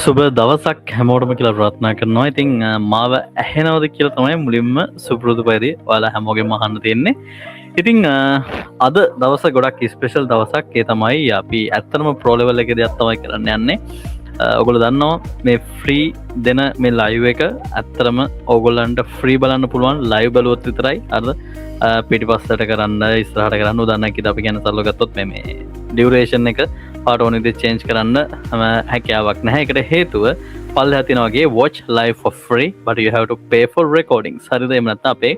සුබ දවසක් හැමෝටම කියලා ප්‍රාර්ථනා කරනවා. ඉතින් මාව ඇහෙනවද කියලා තමයි මුලින්ම සුපුරුදු පරිදි ඔයාලා හැමෝගෙම අහන්න තියෙන්නේ. ඉතින් අද දවස ගොඩක් ස්පෙෂල් දවසක්. ඒ තමයි අපි ඇත්තටම ප්‍රෝ ලෙවල් එකේ දෙයක් තමයි කරන්න යන්නේ. ඔයගොල්ලෝ දන්නවා මේ ෆ්‍රී දෙන මේ ලයිව් එක ඇත්තටම ඕගොල්ලන්ට ෆ්‍රී බලන්න පුළුවන් ලයිව් බලුවොත් විතරයි. අර පිටිපස්සට කරන්න ඉස්සරහට කරන්න උදාහරණයක් විදිහට අපි කියන සරලව ගත්තොත් මේ ඩියුරේෂන් එක පාට ඕන විදිහට චේන්ජ් කරන්න හැකියාවක් නැහැ. ඒකට හේතුව පල්ලෙහා තියෙන වගේ watch live for free but you have to pay for recordings. හරිද? එහෙම නැත්නම් අපේ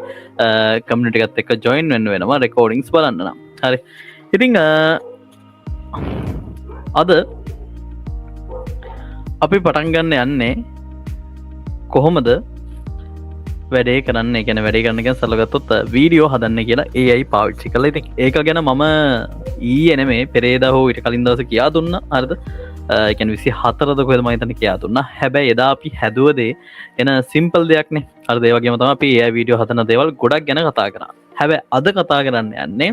කමියුනිටි එකත් එක්ක join වෙන්න වෙනවා recordings බලන්න නම්. හරි. ඉතින් අද අපි පටන් ගන්න යන්නේ කොහොමද වැඩේ කරන්න. ඒ කියන්නේ වැඩේ කරන්න කියන සරලව ගත්තොත් වීඩියෝ හදන්න කියලා AI පාවිච්චි කරලා. ඉතින් ඒක ගැන මම ඊයේ නෙමෙයි පෙරේදා හෝ ඊට කලින් දවසේ කියා දුන්නා. හරිද? ඒ කියන්නේ 24ද කොහෙද මම හිතන්නේ කියා දුන්නා. හැබැයි එදා අපි හැදුව දේ එන සිම්පල් දෙයක් නේ. හරිද? ඒ වගේම තමයි අපි AI වීඩියෝ හදන දේවල් ගොඩක් ගැන කතා කරා. හැබැයි අද කතා කරන්න යන්නේ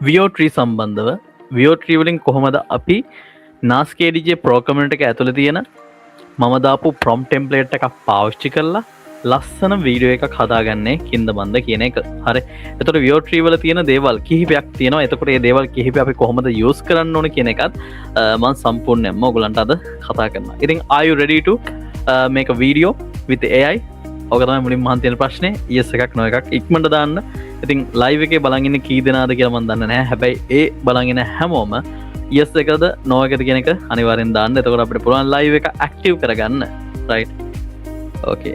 VO3 සම්බන්ධව. VO3 වලින් කොහොමද අපි NASCAR Pro කමියුනිටි එක ඇතුළේ තියෙන මම දාපු prompt template එකක් පාවිච්චි කරලා ලස්සන වීඩියෝ එකක් හදාගන්නේ කින්ද බන්ද කියන එක. හරි. එතකොට VO3 වල තියෙන දේවල් කිහිපයක් තියෙනවා. එතකොට මේ දේවල් කිහිපය අපි කොහොමද use කරන්න ඕන කියන එකත් මම සම්පූර්ණයෙන්ම ඔයගලන්ට අද කතා කරනවා. ඉතින් are you ready to make a video with AI? ඔක තමයි මුලින්ම අහන් තියෙන ප්‍රශ්නේ. yes එකක් no එකක් ඉක්මනට දාන්න. ඉතින් live එකේ බලන් ඉන්නේ කී දෙනාද කියලා මම දන්නේ නැහැ. හැබැයි ඒ බලන් ඉන්න හැමෝම yes එකද no එකද කියන එක අනිවාර්යෙන් දාන්න. එතකොට අපිට පුළුවන් live එක active කරගන්න. right? okay.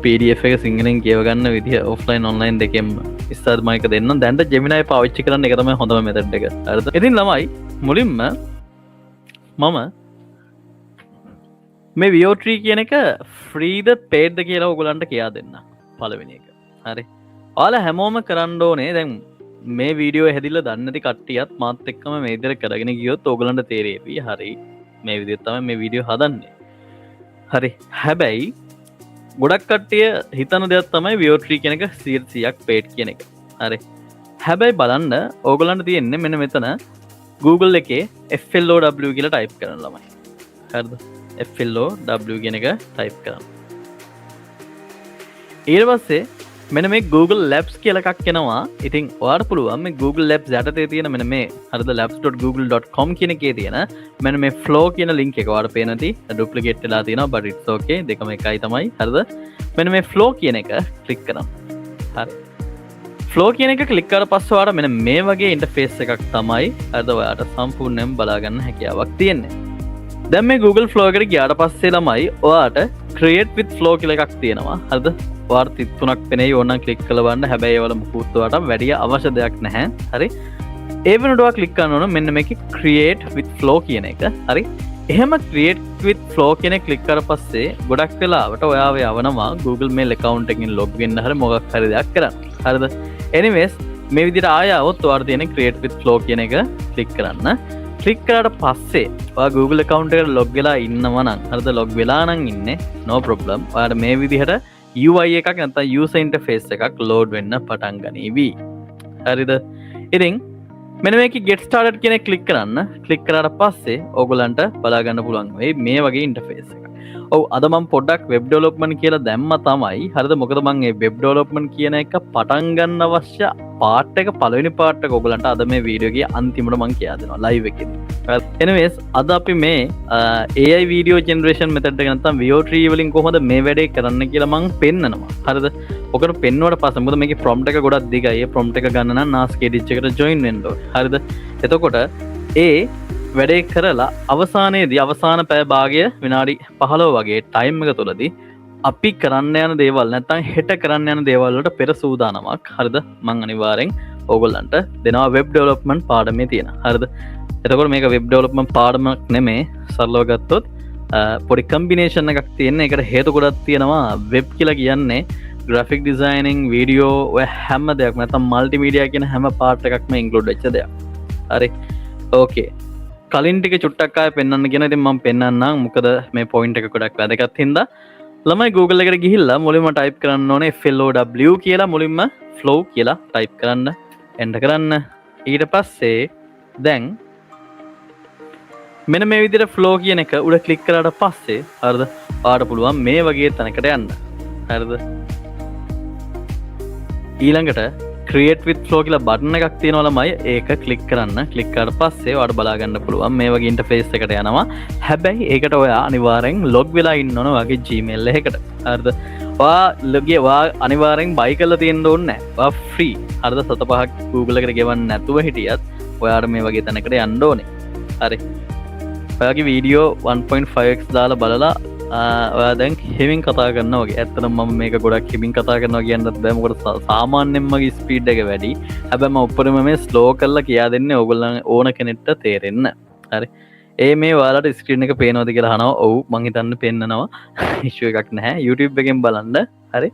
PDF එක සිංහලෙන් කියව ගන්න විදිහ offline online දෙකෙන්ම ඉස්සරහට මම එක දෙන්නම්. දැන්ට Gemini පාවිච්චි කරන්න එක තමයි හොඳම method එක. හරිද? ඉතින් ළමයි මුලින්ම මම මේ VO3 කියන එක free ද paid ද කියලා ඔයගලන්ට කියා දෙන්න. පළවෙනි එක. හරි. ඔයාලා හැමෝම කරන්න ඕනේ දැන් මේ වීඩියෝ හැදිලා දන්නේ නැති කට්ටියත් මාත් එක්කම මේ විදිහට කරගෙන ගියොත් ඕගලන්ට තේරෙවි. හරි. මේ විදිහට තමයි මේ වීඩියෝ හදන්නේ. හරි. හැබැයි ගොඩක් කට්ටිය හිතන දෙයක් තමයි VO3 කියන එක 100%ක් paid කියන එක. හරි. හැබැයි බලන්න ඕගලන්ට තියෙන්නේ මෙන්න මෙතන Google එකේ FLOW කියලා ටයිප් කරන්න ළමයි. හරිද? FLOW කියන එක ටයිප් කරන්න. ඊට පස්සේ මෙන්න මේ Google Labs කියලා එකක් එනවා. ඉතින් ඔයාලට පුළුවන් මේ Google Labs යටතේ තියෙන මෙන්න මේ හරිද labs.google.com කියන එකේ තියෙන මෙන්න මේ flow කියන link එක ඔයාලට පේන නැති duplicate වෙලා තියෙනවා but it's okay දෙකම එකයි තමයි. හරිද? මෙන්න මේ flow කියන එක click කරන්න. හරි. flow කියන එක click කරලා පස්සේ ඔයාලට මෙන්න මේ වගේ interface එකක් තමයි හරිද ඔයාලට සම්පූර්ණයෙන් බලා ගන්න හැකියාවක් තියෙන්නේ. දැන් මේ Google Flow එකට ගියාට පස්සේ ළමයි ඔයාලට create with flow කියලා එකක් තියෙනවා. හරිද? ඔයාලට 3ක් පෙනෙයි ඕනනම් ක්ලික් කරලා බලන්න. හැබැයි ඒවල මුකුත් ඔයාලට වැඩි අවශ්‍ය දෙයක් නැහැ. හරි. ඒ වෙනුවට ඔයා ක්ලික් කරන්න ඕන මෙන්න මේකේ create with flow කියන එක. හරි. එහෙම create with flow කියන එක ක්ලික් කරලා පස්සේ ගොඩක් වෙලාවට ඔයාව යවනවා Google Mail account එකකින් log වෙන්න හරි මොකක් හරි දෙයක් කරන්න. හරිද? anyways මේ විදිහට ආය આવොත් ඔයාලට තියෙන create with flow කියන එක ක්ලික් කරන්න. ක්ලික් කරාට පස්සේ ඔයා Google account එකට log වෙලා ඉන්නවා නම් හරිද log වෙලා නම් ඉන්නේ no problem. ඔයාලට මේ විදිහට UI එකක් නැත්නම් user interface එකක් load වෙන්න පටන් ගනීවි. හරිද? ඉතින් මෙන්න මේකේ get started කියන එක ක්ලික් කරන්න. ක්ලික් කරාට පස්සේ ඕගොල්ලන්ට බලා ගන්න පුළුවන් වෙයි මේ වගේ interface එකක්. ඔව් අද මම පොඩ්ඩක් web development කියලා දැම්මා තමයි. හරිද? මොකද මම මේ web development කියන එක පටන් ගන්න අවශ්‍ය part එක පළවෙනි part එක ඕගොල්ලන්ට අද මේ වීඩියෝ එකේ අන්තිමට මම කියා දෙනවා live එකේදී. anyways අද අපි මේ AI video generation method එක නැත්නම් VO3 වලින් කොහොමද මේ වැඩේ කරන්න කියලා මම පෙන්නනවා. හරිද? ඔකට පෙන්නුවට පස්සේ මොකද මේකේ prompt එක ගොඩක් දිගයි. ඒ prompt එක ගන්න නම් NASCAR එකට join වෙන්න ඕනේ. හරිද? එතකොට ඒ වැඩේ කරලා අවසානයේදී අවසාන පැය භාගය විනාඩි 15 වගේ ටයිම් එක තුලදී අපි කරන්න යන දේවල් නැත්නම් හෙට කරන්න යන දේවල් වලට පෙර සූදානමක්. හරිද? මම අනිවාර්යෙන් ඕගොල්ලන්ට දෙනවා වෙබ් ඩෙවලොප්මන්ට් පාඩමේ තියෙන. හරිද? එතකොට මේක වෙබ් ඩෙවලොප්මන්ට් පාඩමක් නෙමෙයි. සරලව ගත්තොත් පොඩි කම්බිනේෂන් එකක් තියෙන. ඒකට හේතු ගොඩක් තියෙනවා. වෙබ් කියලා කියන්නේ graphic designing, video ඔය හැම දෙයක්ම නැත්නම් මල්ටිමීඩියා කියන හැම පාර්ට් එකක්ම ඉන්ක්ලූඩ් වෙච්ච දෙයක්. හරි. ඕකේ. කලින් ටික චුට්ටක් ආයෙ පෙන්වන්න කියන ඉතින් මම පෙන්වන්නම්. මොකද මේ පොයින්ට් එක ගොඩක් වැදගත් හින්දා ළමයි Google එකට ගිහිල්ලා මුලින්ම ටයිප් කරන්න ඕනේ FLOW කියලා. මුලින්ම flow කියලා ටයිප් කරන්න. එන්ටර් කරන්න. ඊට පස්සේ දැන් මෙන මේ විදිර ෆ්ලෝ කියන එක උඩ කලික් කරට පස්සේ හරද ආට පුළුවන් මේ වගේ තැනකට යන්න හරද ඊළඟට ක්‍රියේට් විත් ෆ්ලෝ කියලා බටන් එකක් තියෙනවලමයි ඒක ක්ලික් කරන්න ක්ලික් කරලා පස්සේ ඔයාලට බලාගන්න පුළුවන් මේ වගේ ඉන්ටර්ෆේස් එකකට යනවා හැබැයි ඒකට ඔයා අනිවාර්යෙන් ලොග් වෙලා ඉන්න ඕන වගේ Gmail එකකට හරිද වා අනිවාරෙන් බයි කල තියෙන්න්න ඕන්න ෆ්‍රී අර්ද සත පහක් Google එකට ගෙවන්න නැතුව හිටියත් ඔයාට මේ වගේ තැනකට යන්න ඕනේ හරි ඔයාගේ වීඩියෝ 1.5x දාලා බලලා ඔයා දැන් හෙමින් කතා කරන්න වගේ ඇත්තනම් මම මේක ගොඩක් හෙමින් කතා කරනවා කියන්නත් බෑ මොකද සාමාන්‍යයෙන් මගේ ස්පීඩ් එක වැඩි හැබැයි මම උඩරම මේ ස්ලෝ කරලා කියා දෙන්නේ ඕගොල්ලන් ඕන කෙනෙක්ට තේරෙන්න හරි ඒ මේ වාලට ස්ක්‍රීන් එක පේනවද කියලා අහනවා ඔව් මං හිතන්නේ පේන්නනවා ඉෂුව එකක් නැහැ YouTube එකෙන් බලන්න හරි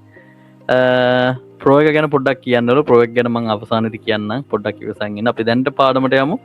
ප්‍රෝ එක ගැන පොඩ්ඩක් කියන්නවලු ප්‍රෝ එක ගැන මං අවසානයේදී කියන්නම් පොඩ්ඩක් ඉවසන් ඉන්න අපි දැන්ට පාඩමට යමු